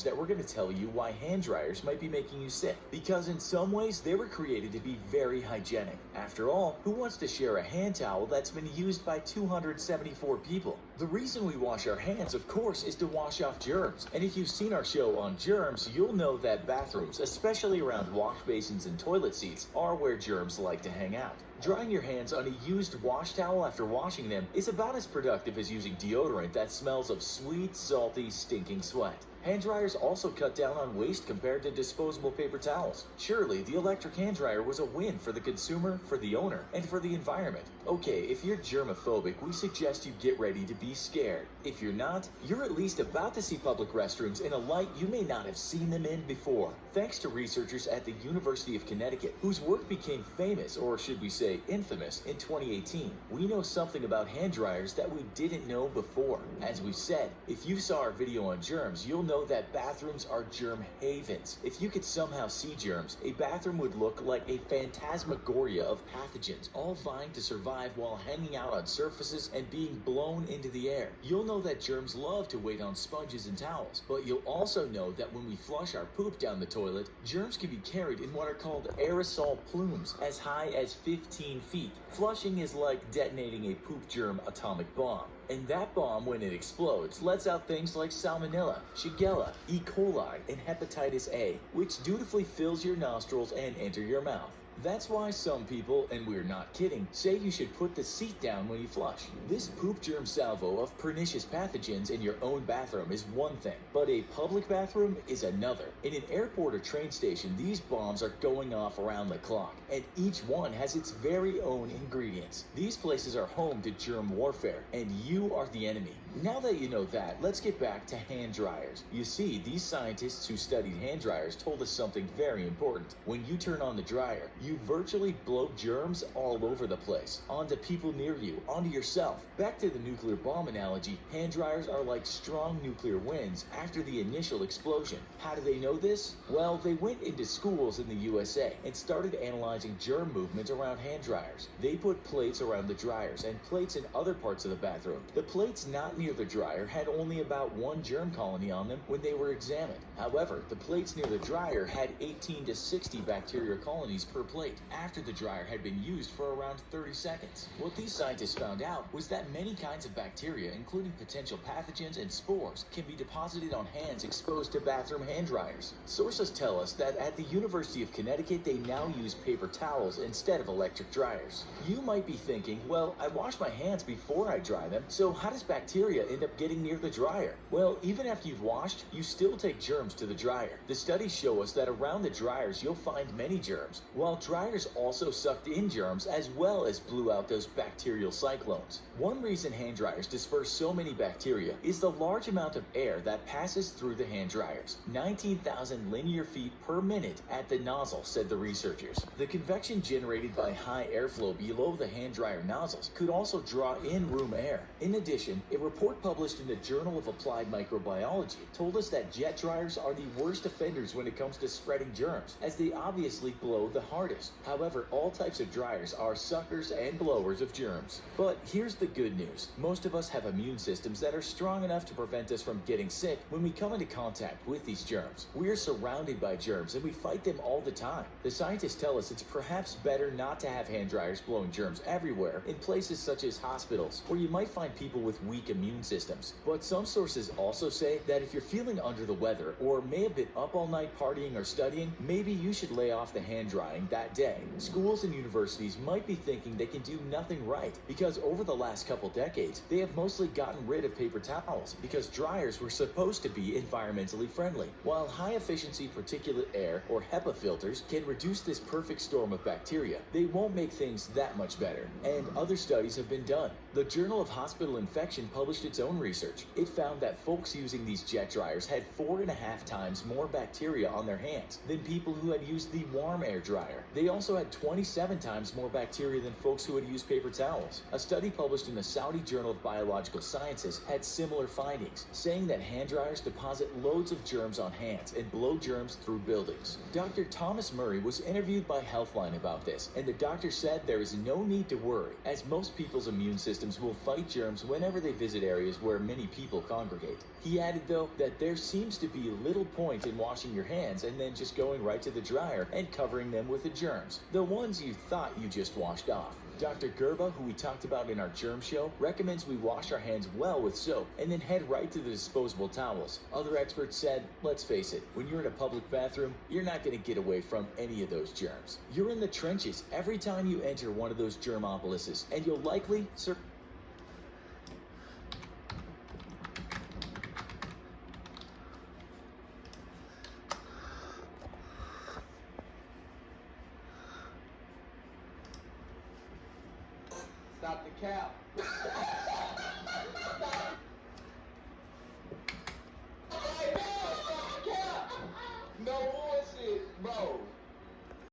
that we're going to tell you why hand dryers might be making you sick, because in some ways they were created to be very hygienic. After all, who wants to share a hand towel that's been used by 274 people? The reason we wash our hands, of course, is to wash off germs. And if you've seen our show on germs, you'll know that bathrooms, especially around wash basins and toilet seats, are where germs like to hang out. Drying your hands on a used wash towel after washing them is about as productive as using deodorant that smells of sweet, salty, stinking sweat. Hand dryers also cut down on waste compared to disposable paper towels. Surely, the electric hand dryer was a win for the consumer, for the owner, and for the environment. Okay, if you're germophobic, we suggest you get ready to be scared. If you're not, you're at least about to see public restrooms in a light you may not have seen them in before. Thanks to researchers at the University of Connecticut, whose work became famous, or should we say infamous, in 2018, we know something about hand dryers that we didn't know before. As we said, if you saw our video on germs, you'll know that bathrooms are germ havens. If you could somehow see germs, a bathroom would look like a phantasmagoria of pathogens, all vying to survive while hanging out on surfaces and being blown into the air. You'll know that germs love to wait on sponges and towels, but you'll also know that when we flush our poop down the toilet, germs can be carried in what are called aerosol plumes as high as 15 feet. Flushing is like detonating a poop germ atomic bomb. And that bomb, when it explodes, lets out things like salmonella, shigella, E. coli, and hepatitis A, which dutifully fills your nostrils and enter your mouth. That's why some people, and we're not kidding, say you should put the seat down when you flush. This poop germ salvo of pernicious pathogens in your own bathroom is one thing, but a public bathroom is another. In an airport or train station, these bombs are going off around the clock, and each one has its very own ingredients. These places are home to germ warfare, and you are the enemy. Now that you know that, let's get back to hand dryers. You see, these scientists who studied hand dryers told us something very important. When you turn on the dryer, you virtually blow germs all over the place, onto people near you, onto yourself. Back to the nuclear bomb analogy, hand dryers are like strong nuclear winds after the initial explosion. How do they know this? Well, they went into schools in the USA and started analyzing germ movement around hand dryers. They put plates around the dryers and plates in other parts of the bathroom. The plates not near the dryer had only about one germ colony on them when they were examined. However, the plates near the dryer had 18 to 60 bacterial colonies per plate after the dryer had been used for around 30 seconds. What these scientists found out was that many kinds of bacteria, including potential pathogens and spores, can be deposited on hands exposed to bathroom hand dryers. Sources tell us that at the University of Connecticut, they now use paper towels instead of electric dryers. You might be thinking, well, I wash my hands before I dry them, so how does bacteria end up getting near the dryer? Well, even after you've washed, you still take germs to the dryer. The studies show us that around the dryers, you'll find many germs, while dryers also sucked in germs as well as blew out those bacterial cyclones. One reason hand dryers disperse so many bacteria is the large amount of air that passes through the hand dryers. 19,000 linear feet per minute at the nozzle, said the researchers. The convection generated by high airflow below the hand dryer nozzles could also draw in room air. In addition, a report published in the Journal of Applied Microbiology told us that jet dryers are the worst offenders when it comes to spreading germs, as they obviously blow the hardest. However, all types of dryers are suckers and blowers of germs. But here's the good news. Most of us have immune systems that are strong enough to prevent us from getting sick when we come into contact with these germs. We're surrounded by germs and we fight them all the time. The scientists tell us it's perhaps better not to have hand dryers blowing germs everywhere in places such as hospitals, where you might find people with weak immune systems. But some sources also say that if you're feeling under the weather or may have been up all night partying or studying, maybe you should lay off the hand drying that day. Schools and universities might be thinking they can do nothing right because over the last couple decades, they have mostly gotten rid of paper towels because dryers were supposed to be environmentally friendly. While high-efficiency particulate air or HEPA filters can reduce this perfect storm of bacteria, they won't make things that much better. And other studies have been done. The Journal of Hospital Infection published its own research. It found that folks using these jet dryers had 4.5 times more bacteria on their hands than people who had used the warm air dryer. They also had 27 times more bacteria than folks who had used paper towels. A study published in the Saudi Journal of Biological Sciences had similar findings, saying that hand dryers deposit loads of germs on hands and blow germs through buildings. Dr. Thomas Murray was interviewed by Healthline about this, and the doctor said there is no need to worry, as most people's immune systems systems will fight germs whenever they visit areas where many people congregate. He added, though, that there seems to be little point in washing your hands and then just going right to the dryer and covering them with the germs, the ones you thought you just washed off. Dr. Gerba, who we talked about in our germ show, recommends we wash our hands well with soap and then head right to the disposable towels. Other experts said, let's face it, when you're in a public bathroom, you're not going to get away from any of those germs. You're in the trenches every time you enter one of those germopolises, and you'll likely Stop the cap.